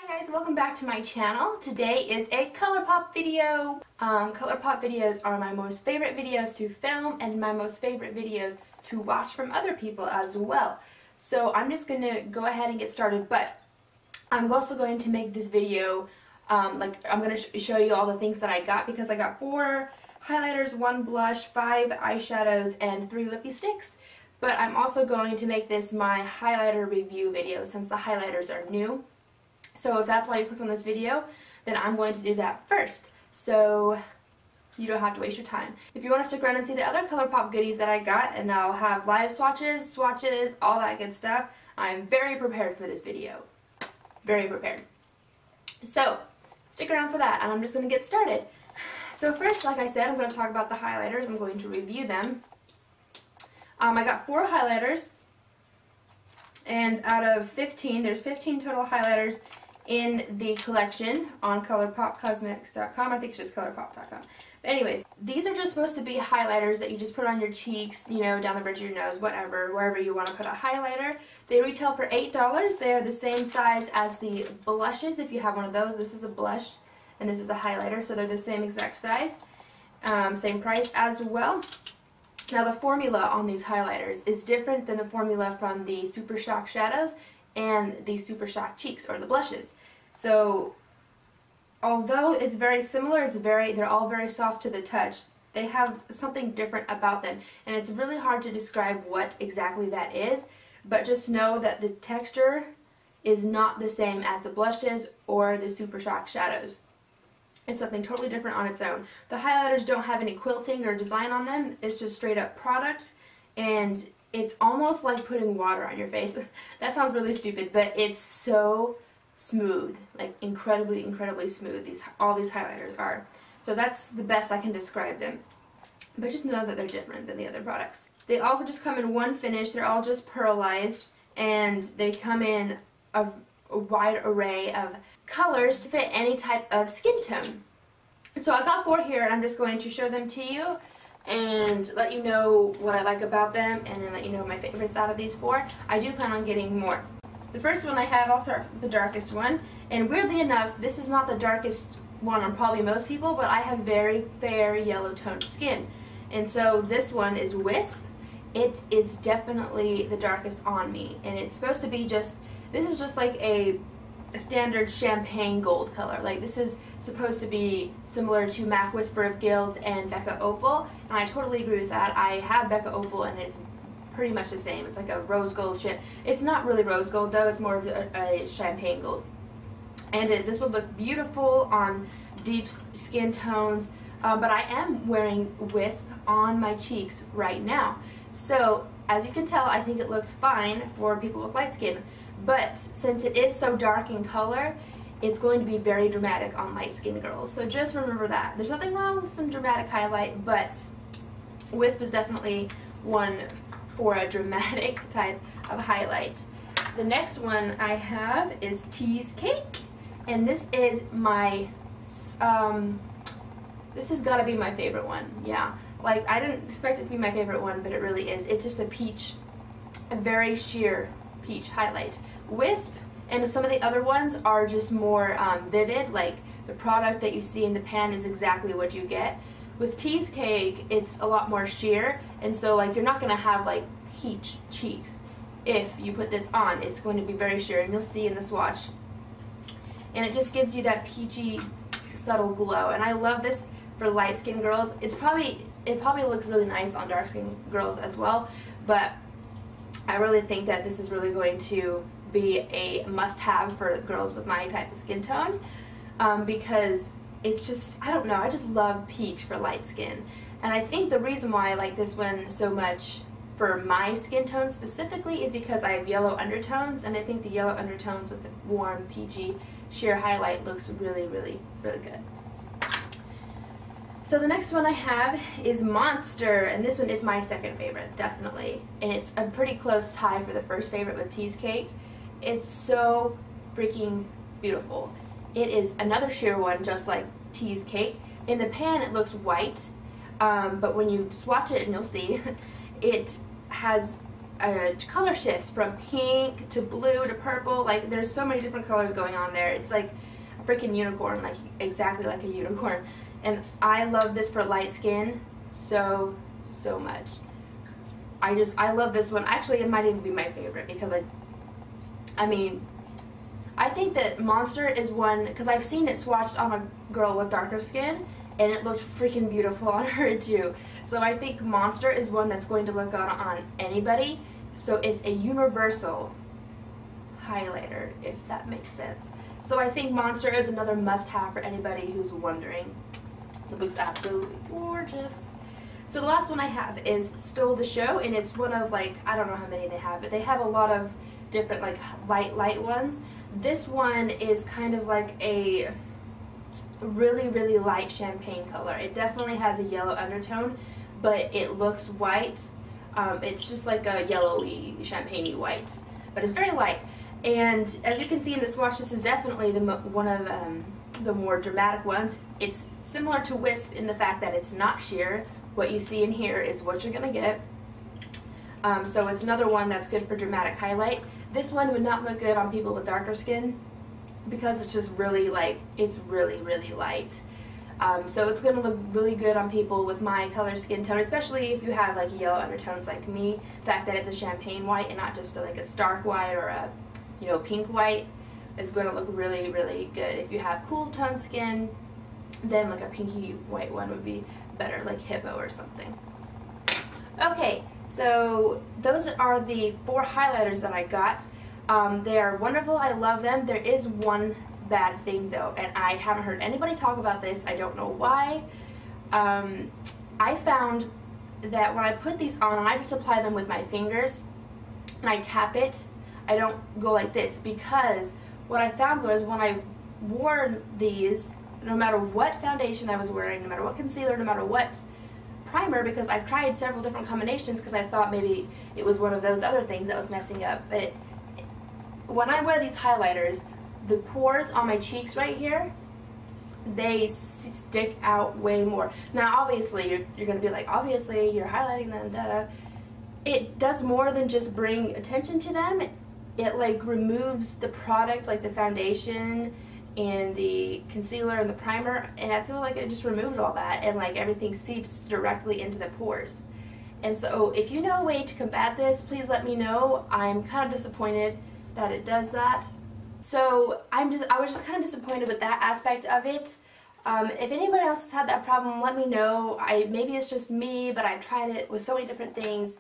Hi guys, welcome back to my channel. Today is a ColourPop video. ColourPop videos are my most favorite videos to film and my most favorite videos to watch from other people as well. So I'm just going to go ahead and get started, but I'm also going to make this video, I'm going to show you all the things that I got because I got 4 highlighters, 1 blush, 5 eyeshadows, and 3 Lippie Stix. But I'm also going to make this my highlighter review video since the highlighters are new. So if that's why you clicked on this video, then I'm going to do that first, so you don't have to waste your time. If you want to stick around and see the other ColourPop goodies that I got, and I'll have live swatches, all that good stuff, I'm very prepared for this video. Very prepared. So stick around for that, and I'm just going to get started. So first, like I said, I'm going to talk about the highlighters. I'm going to review them. I got 4 highlighters, and out of 15, there's 15 total highlighters in the collection on ColourPopCosmetics.com. I think it's just ColourPop.com. But anyways, these are just supposed to be highlighters that you just put on your cheeks, you know, down the bridge of your nose, whatever, wherever you want to put a highlighter. They retail for $8. They are the same size as the blushes if you have one of those. This is a blush and this is a highlighter, so they're the same exact size. Same price as well. Now the formula on these highlighters is different than the formula from the Super Shock Shadows and the Super Shock Cheeks, or the blushes. So although it's very similar, they're all very soft to the touch, they have something different about them, and it's really hard to describe what exactly that is, but just know that the texture is not the same as the blushes or the Super Shock Shadows. It's something totally different on its own. The highlighters don't have any quilting or design on them. It's just straight up product, and it's almost like putting water on your face. That sounds really stupid, but it's so smooth, like incredibly, incredibly smooth. All these highlighters are. So that's the best I can describe them. But just know that they're different than the other products. They all just come in one finish. They're all just pearlized, and they come in a wide array of colors to fit any type of skin tone. So I got 4 here, and I'm just going to show them to you and let you know what I like about them, and then let you know my favorites out of these 4. I do plan on getting more. The first one I have, I'll start with the darkest one, and weirdly enough, this is not the darkest one on probably most people, but I have very fair yellow toned skin, and so this one is Wisp. It is definitely the darkest on me, and it's supposed to be this is just like a standard champagne gold color. Like, this is supposed to be similar to MAC Whisper of Guilt and Becca Opal, and I totally agree with that. I have Becca Opal, and it's pretty much the same. It's like a rose gold shit. It's not really rose gold though, it's more of a champagne gold. And this would look beautiful on deep skin tones, but I am wearing Wisp on my cheeks right now. So as you can tell, I think it looks fine for people with light skin. But since it is so dark in color, it's going to be very dramatic on light skin girls. So just remember that. There's nothing wrong with some dramatic highlight, but Wisp is definitely one for a dramatic type of highlight. The next one I have is Teasecake, and this is my, this has got to be my favorite one. Yeah, like, I didn't expect it to be my favorite one, but it really is. It's just a peach, a very sheer peach highlight. Wisp and some of the other ones are just more vivid, like the product that you see in the pan is exactly what you get. With Teasecake, it's a lot more sheer, and so like you're not going to have like peach cheeks if you put this on. It's going to be very sheer, and you'll see in the swatch. And it just gives you that peachy, subtle glow, and I love this for light skin girls. It probably looks really nice on dark skin girls as well, but I really think that this is really going to be a must-have for girls with my type of skin tone, because it's just, I don't know, I just love peach for light skin. And I think the reason why I like this one so much for my skin tone specifically is because I have yellow undertones, and I think the yellow undertones with the warm, peachy, sheer highlight looks really, really, really good. So the next one I have is Monster, and this one is my second favorite, definitely. And it's a pretty close tie for the first favorite with Teasecake. It's so freaking beautiful. It is another sheer one, just like Teasecake. In the pan it looks white, but when you swatch it, and you'll see, it has color shifts from pink to blue to purple. Like, there's so many different colors going on there. It's like a freaking unicorn, like exactly like a unicorn. And I love this for light skin so much. I love this one. Actually, it might even be my favorite because I mean, I think that Monster is one, because I've seen it swatched on a girl with darker skin and it looked freaking beautiful on her too. So I think Monster is one that's going to look good on anybody. So it's a universal highlighter, if that makes sense. So I think Monster is another must-have for anybody who's wondering. It looks absolutely gorgeous. So the last one I have is Stole the Show, and it's one of, like, I don't know how many they have, but they have a lot of different, like, light ones. This one is kind of like a really light champagne color. It definitely has a yellow undertone, but it looks white. It's just like a yellowy, champagne-y white, but it's very light. And as you can see in the swatch, this is definitely one of the more dramatic ones. It's similar to Wisp in the fact that it's not sheer. What you see in here is what you're gonna get. So it's another one that's good for dramatic highlight. This one would not look good on people with darker skin because it's just really, like, it's really light. So it's gonna look really good on people with my color skin tone, especially if you have like yellow undertones like me. The fact that it's a champagne white and not just like a stark white or a, you know, pink white is going to look really good. If you have cool tone skin, then like a pinky white one would be better, like Hippo or something. Okay, so those are the 4 highlighters that I got. They are wonderful. I love them. There is one bad thing though, and I haven't heard anybody talk about this. I don't know why. I found that when I put these on and I just apply them with my fingers and I tap it, I don't go like this, because what I found was when I wore these, no matter what foundation I was wearing, no matter what concealer, no matter what primer, because I've tried several different combinations because I thought maybe it was one of those other things that was messing up, but when I wear these highlighters, the pores on my cheeks right here, they stick out way more. Now obviously you're going to be like, obviously you're highlighting them, duh. It does more than just bring attention to them. It like removes the product, like the foundation and the concealer and the primer, and I feel like it just removes all that and like everything seeps directly into the pores. And so if you know a way to combat this, please let me know. I'm kind of disappointed that it does that. So I was just kind of disappointed with that aspect of it. If anybody else has had that problem, let me know. Maybe it's just me, but I've tried it with so many different things.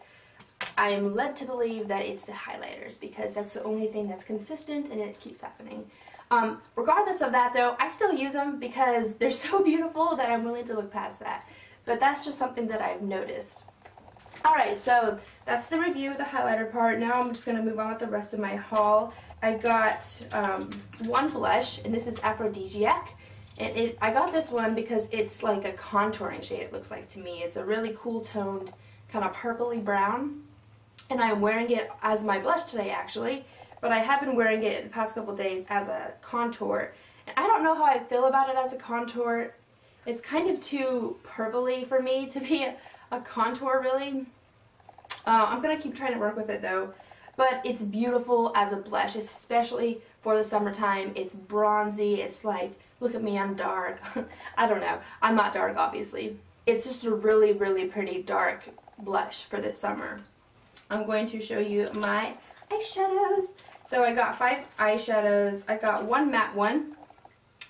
I'm led to believe that it's the highlighters because that's the only thing that's consistent and it keeps happening. Regardless of that though, I still use them because they're so beautiful that I'm willing to look past that. But that's just something that I've noticed. Alright, so that's the review of the highlighter part. Now I'm just going to move on with the rest of my haul. I got one blush, and this is Aphrodisiac. And I got this one because it's like a contouring shade, it looks like to me. It's a really cool toned, kind of purpley brown. And I'm wearing it as my blush today actually, but I have been wearing it the past couple days as a contour. And I don't know how I feel about it as a contour. It's kind of too purpley for me to be a contour really. I'm going to keep trying to work with it though. But it's beautiful as a blush, especially for the summertime. It's bronzy. It's like, look at me, I'm dark. I don't know. I'm not dark, obviously. It's just a really pretty dark blush for this summer. I'm going to show you my eyeshadows. So I got 5 eyeshadows. I got one matte one.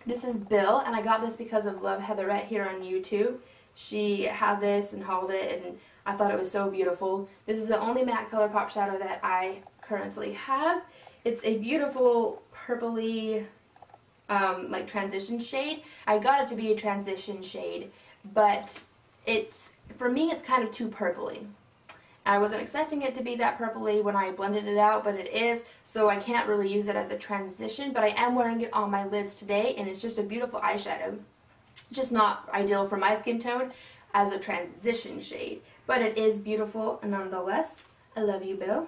This is Bill, and I got this because of Love Heatherette here on YouTube. She had this and hauled it, and I thought it was so beautiful. This is the only matte ColourPop shadow that I currently have. It's a beautiful purpley like transition shade. I got it to be a transition shade, but for me it's kind of too purpley. I wasn't expecting it to be that purpley when I blended it out, but it is, so I can't really use it as a transition, but I am wearing it on my lids today, and it's just a beautiful eyeshadow. Just not ideal for my skin tone as a transition shade, but it is beautiful nonetheless. I love you, Bill.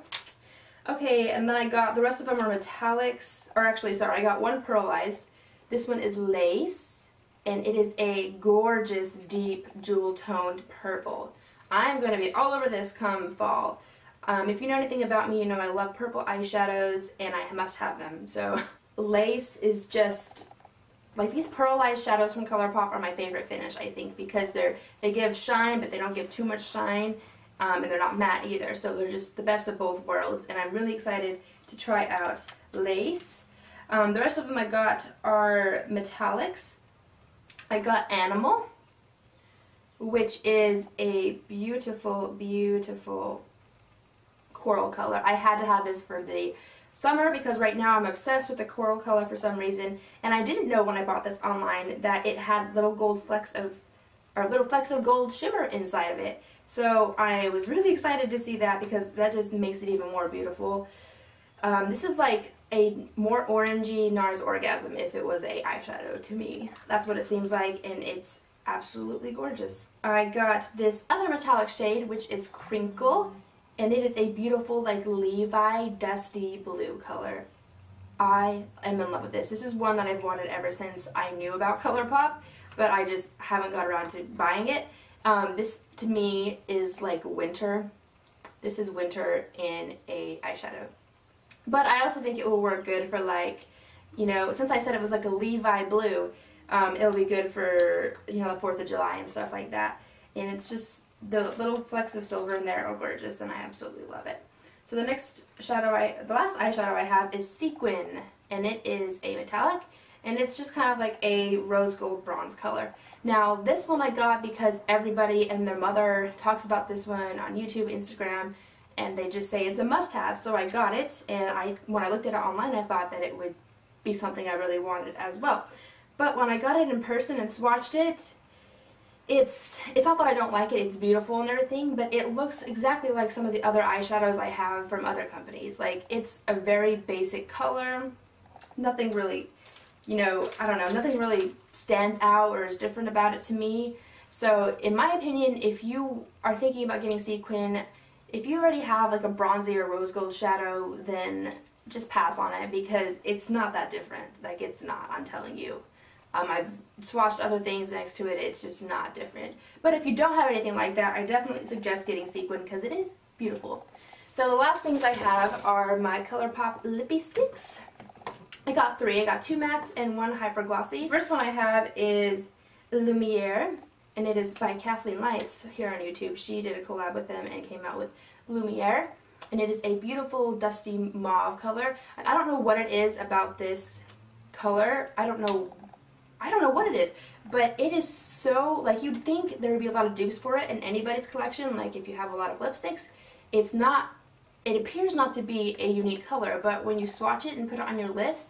Okay, and then I got, the rest of them are metallics, or actually, sorry, I got one pearlized. This one is Lace, and it is a gorgeous, deep, jewel-toned purple. I'm going to be all over this come fall. If you know anything about me, you know I love purple eyeshadows and I must have them. So lace is just, like, these pearlized shadows from ColourPop are my favorite finish, I think, because they give shine, but they don't give too much shine, and they're not matte either. So they're just the best of both worlds, and I'm really excited to try out lace. The rest of them I got are metallics. I got Animal, which is a beautiful, beautiful coral color. I had to have this for the summer because right now I'm obsessed with the coral color for some reason, and I didn't know when I bought this online that it had little flecks of gold shimmer inside of it. So I was really excited to see that because that just makes it even more beautiful. This is like a more orangey NARS Orgasm if it was a eyeshadow to me. That's what it seems like, and it's absolutely gorgeous. I got this other metallic shade, which is Krinkle, and it is a beautiful, like, Levi dusty blue color. I am in love with this. This is one that I've wanted ever since I knew about ColourPop, but I just haven't got around to buying it. This, to me, is like winter. This is winter in a eyeshadow. But I also think it will work good for, like, you know, since I said it was like a Levi blue, it'll be good for, you know, the 4th of July and stuff like that. And it's just, the little flecks of silver in there are gorgeous, and I absolutely love it. So the last eyeshadow I have is Sequin, and it is a metallic, and it's just kind of like a rose gold bronze color. Now this one I got because everybody and their mother talks about this one on YouTube, Instagram, and they just say it's a must-have, so I got it, and when I looked at it online I thought that it would be something I really wanted as well. But when I got it in person and swatched it, it's not that I don't like it, it's beautiful and everything, but it looks exactly like some of the other eyeshadows I have from other companies. Like, it's a very basic color, nothing really, you know, I don't know, nothing really stands out or is different about it to me. So in my opinion, if you are thinking about getting Sequin, if you already have like a bronzy or rose gold shadow, then just pass on it because it's not that different. Like, it's not, I'm telling you. I've swatched other things next to it, it's just not different. But if you don't have anything like that, I definitely suggest getting Sequin because it is beautiful. So the last things I have are my ColourPop Lippie Stix. I got 3. I got 2 mattes and 1 hyper glossy. First one I have is Lumiere, and it is by Kathleen Lights here on YouTube. She did a collab with them and came out with Lumiere, and it is a beautiful dusty mauve color. And I don't know what it is about this color. I don't know what it is, but it is so, like, you'd think there would be a lot of dupes for it in anybody's collection, like if you have a lot of lipsticks. It's not, it appears not to be a unique color, but when you swatch it and put it on your lips,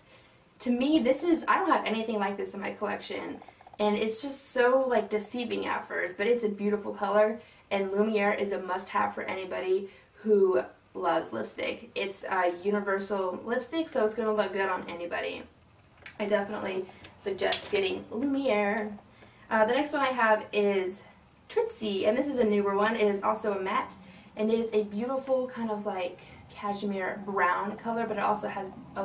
to me this is, I don't have anything like this in my collection, and it's just so, like, deceiving at first, but it's a beautiful color, and Lumiere is a must-have for anybody who loves lipstick. It's a universal lipstick, so it's going to look good on anybody. I definitely suggest getting Lumiere. The next one I have is Tootsie, and this is a newer one. It is also a matte, and it is a beautiful kind of like cashmere brown color, but it also has a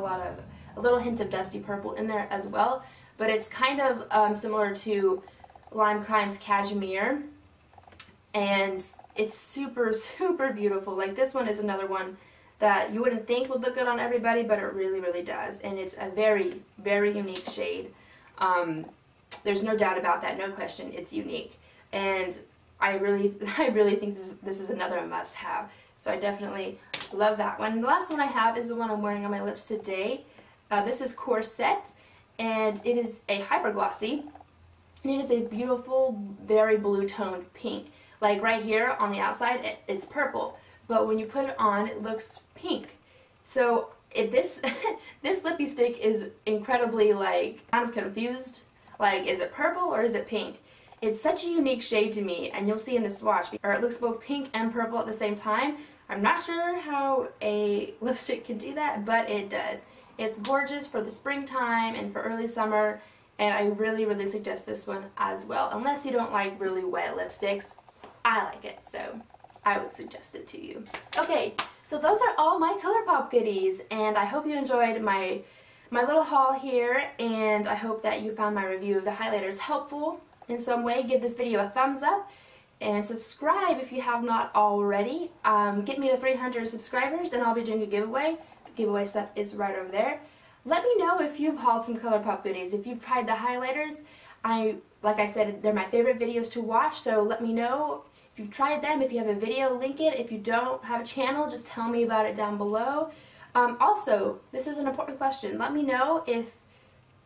little hint of dusty purple in there as well. But it's kind of similar to Lime Crime's Cashmere, and it's super, super beautiful. Like, this one is another one that you wouldn't think would look good on everybody, but it really, really does. And it's a very, very unique shade. There's no doubt about that, no question, it's unique. And I really think this is another must-have. So I definitely love that one. The last one I have is the one I'm wearing on my lips today. This is Corset, and it is a hyper glossy. And it is a beautiful, very blue-toned pink. Like right here on the outside, it's purple. But when you put it on, it looks pink. So this Lippie Stick is incredibly, like, kind of confused. Like, is it purple or is it pink? It's such a unique shade to me, and you'll see in the swatch, or it looks both pink and purple at the same time. I'm not sure how a lipstick can do that, but it does. It's gorgeous for the springtime and for early summer, and I really, really suggest this one as well. Unless you don't like really wet lipsticks, I like it, so I would suggest it to you. Okay, so those are all my ColourPop goodies, and I hope you enjoyed my little haul here, and I hope that you found my review of the highlighters helpful in some way. Give this video a thumbs up, and subscribe if you have not already. Get me to 300 subscribers and I'll be doing a giveaway. The giveaway stuff is right over there. Let me know if you've hauled some ColourPop goodies. If you've tried the highlighters, like I said, they're my favorite videos to watch, so let me know if you've tried them. If you have a video, link it. If you don't have a channel, just tell me about it down below. Also, this is an important question. Let me know if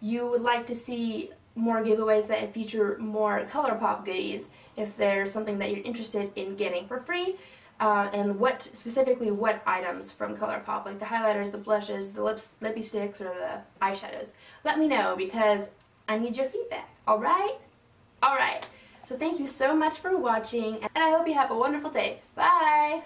you would like to see more giveaways that feature more ColourPop goodies, if there's something that you're interested in getting for free, and specifically what items from ColourPop, like the highlighters, the blushes, the Lippie Stix, or the eyeshadows. Let me know because I need your feedback, alright? Alright, so thank you so much for watching, and I hope you have a wonderful day. Bye!